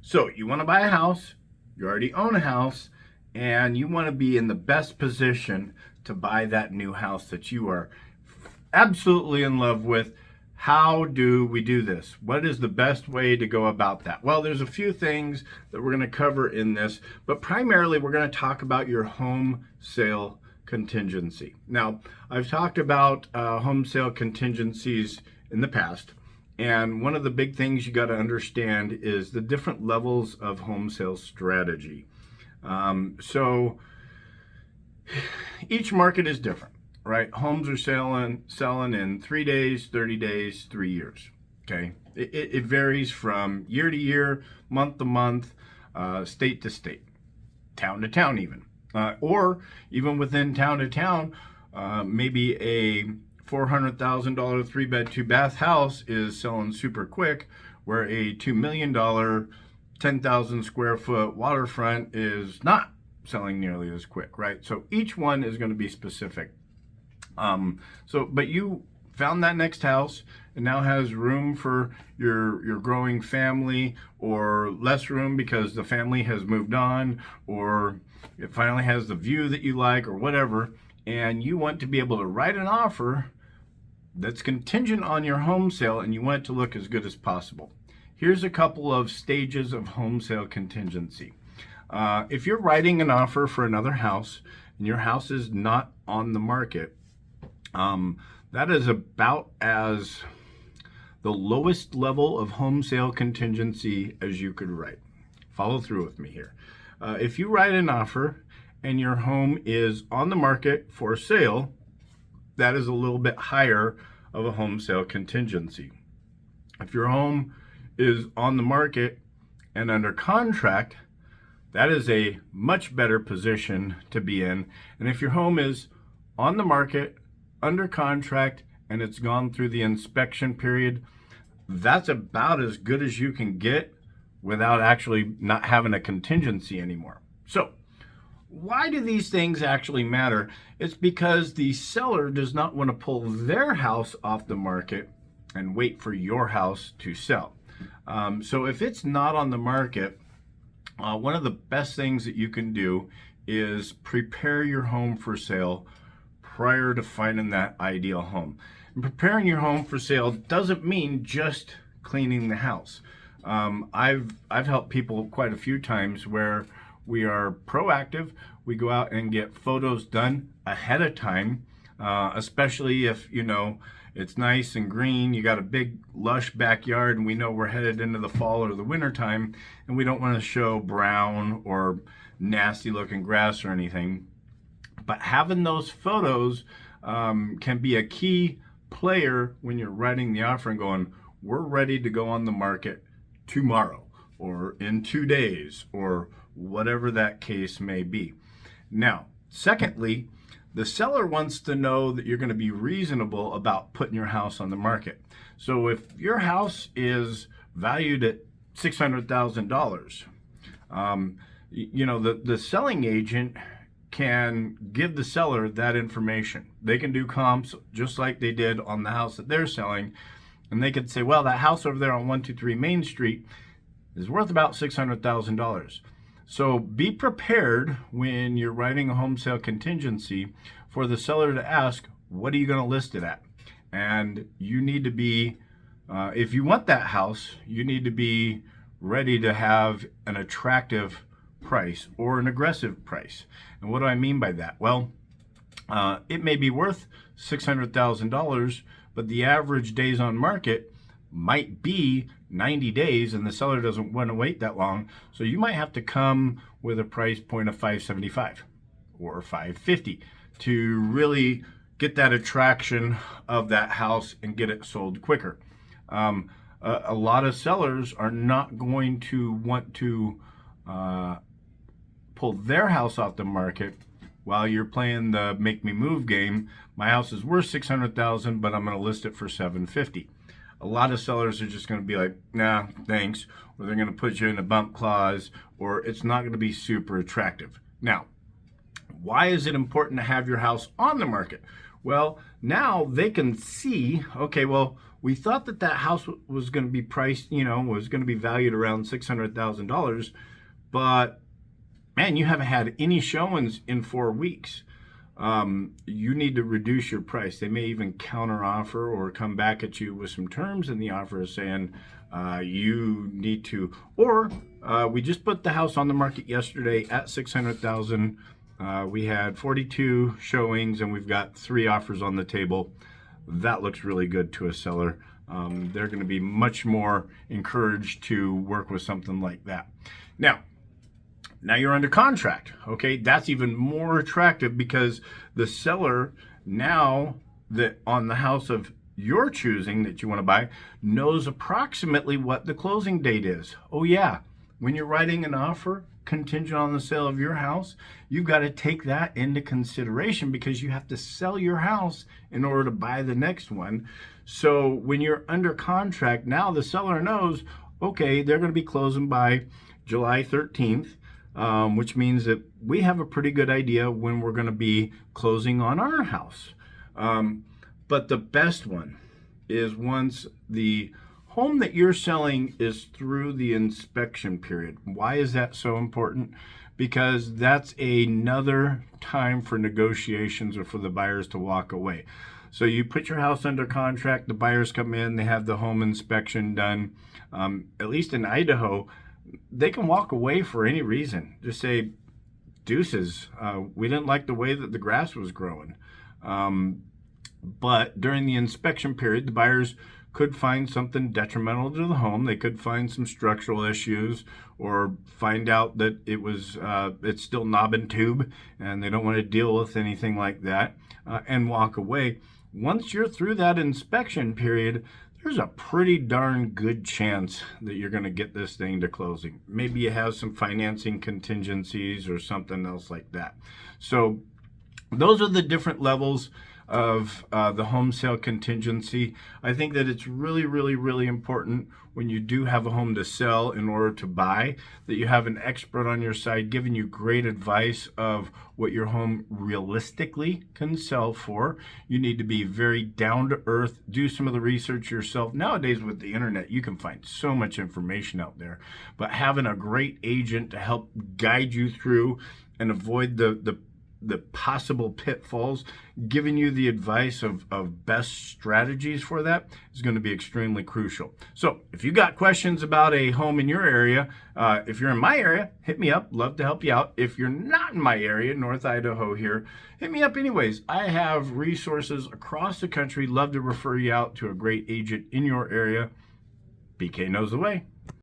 So you want to buy a house, you already own a house, and you want to be in the best position to buy that new house that you are absolutely in love with. How do we do this? What is the best way to go about that? Well, there's a few things that we're going to cover in this, but primarily we're going to talk about your home sale contingency. Now, I've talked about home sale contingencies in the past, and one of the big things you got to understand is the different levels of home sale strategy. So each market is different, right? Homes are selling in 3 days, 30 days, 3 years. Okay, it varies from year to year, month to month, state to state, town to town, even, or even within town to town. Maybe a $400,000 3-bed 2-bath house is selling super quick, where a $2 million 10,000 square foot waterfront is not selling nearly as quick, right? So each one is going to be specific. But you found that next house and now has room for your growing family, or less room because the family has moved on, or it finally has the view that you like, or whatever, and you want to be able to write an offer that's contingent on your home sale, and you want it to look as good as possible. Here's a couple of stages of home sale contingency. If you're writing an offer for another house and your house is not on the market, that is about as the lowest level of home sale contingency as you could write. Follow through with me here. If you write an offer and your home is on the market for sale, that is a little bit higher of a home sale contingency. If your home is on the market and under contract, that is a much better position to be in. And if your home is on the market, under contract, and it's gone through the inspection period, that's about as good as you can get without actually not having a contingency anymore. So why do these things actually matter? It's because the seller does not want to pull their house off the market and wait for your house to sell. So if it's not on the market, one of the best things that you can do is prepare your home for sale prior to finding that ideal home. And preparing your home for sale doesn't mean just cleaning the house. I've helped people quite a few times where we are proactive. We go out and get photos done ahead of time, especially if, it's nice and green, you got a big lush backyard, and we know we're headed into the fall or the winter time, and we don't want to show brown or nasty looking grass or anything. But having those photos can be a key player when you're writing the offer and going, we're ready to go on the market tomorrow or in 2 days, or whatever that case may be. Now, secondly, the seller wants to know that you're going to be reasonable about putting your house on the market. So if your house is valued at $600,000, the selling agent can give the seller that information. They can do comps just like they did on the house that they're selling, and they could say, well, that house over there on 123 Main Street is worth about $600,000. So be prepared when you're writing a home sale contingency for the seller to ask, what are you going to list it at? And you need to be, if you want that house, you need to be ready to have an attractive price or an aggressive price. And what do I mean by that? Well, it may be worth $600,000, but the average days on market might be 90 days, and the seller doesn't want to wait that long. So you might have to come with a price point of $575 or $550 to really get that attraction of that house and get it sold quicker. A lot of sellers are not going to want to pull their house off the market while you're playing the make me move game. My house is worth $600,000, but I'm going to list it for $750. A lot of sellers are just going to be like, nah, thanks, or they're going to put you in a bump clause, or it's not going to be super attractive. Now, why is it important to have your house on the market? Well, now they can see, okay, well, we thought that that house was going to be priced, was going to be valued around $600,000, but man, you haven't had any showings in 4 weeks. You need to reduce your price. They may even counter offer or come back at you with some terms in the offer saying you need to, or we just put the house on the market yesterday at 600,000. We had 42 showings and we've got 3 offers on the table. That looks really good to a seller. They're going to be much more encouraged to work with something like that. Now you're under contract. Okay, that's even more attractive because the seller, now that on the house of your choosing that you want to buy, knows approximately what the closing date is. Oh yeah, when you're writing an offer contingent on the sale of your house, you've got to take that into consideration because you have to sell your house in order to buy the next one. So when you're under contract, now the seller knows, okay, they're going to be closing by July 13th. Which means that we have a pretty good idea when we're going to be closing on our house. But the best one is once the home that you're selling is through the inspection period. Why is that so important? Because that's another time for negotiations or for the buyers to walk away. So you put your house under contract, the buyers come in, they have the home inspection done. At least in Idaho, they can walk away for any reason. Just say, deuces, we didn't like the way that the grass was growing. But during the inspection period, the buyers could find something detrimental to the home. They could find some structural issues or find out that it's still knob and tube and they don't want to deal with anything like that and walk away. Once you're through that inspection period, there's a pretty darn good chance that you're going to get this thing to closing. Maybe you have some financing contingencies or something else like that. So those are the different levels of the home sale contingency. I think that it's really, really, really important when you do have a home to sell in order to buy, that you have an expert on your side giving you great advice of what your home realistically can sell for. You need to be very down to earth, do some of the research yourself. Nowadays with the internet, you can find so much information out there, but having a great agent to help guide you through and avoid the possible pitfalls, giving you the advice of best strategies for that is going to be extremely crucial. So if you got questions about a home in your area, if you're in my area, hit me up. Love to help you out. If you're not in my area, North Idaho here, hit me up anyways. I have resources across the country. Love to refer you out to a great agent in your area. BK knows the way.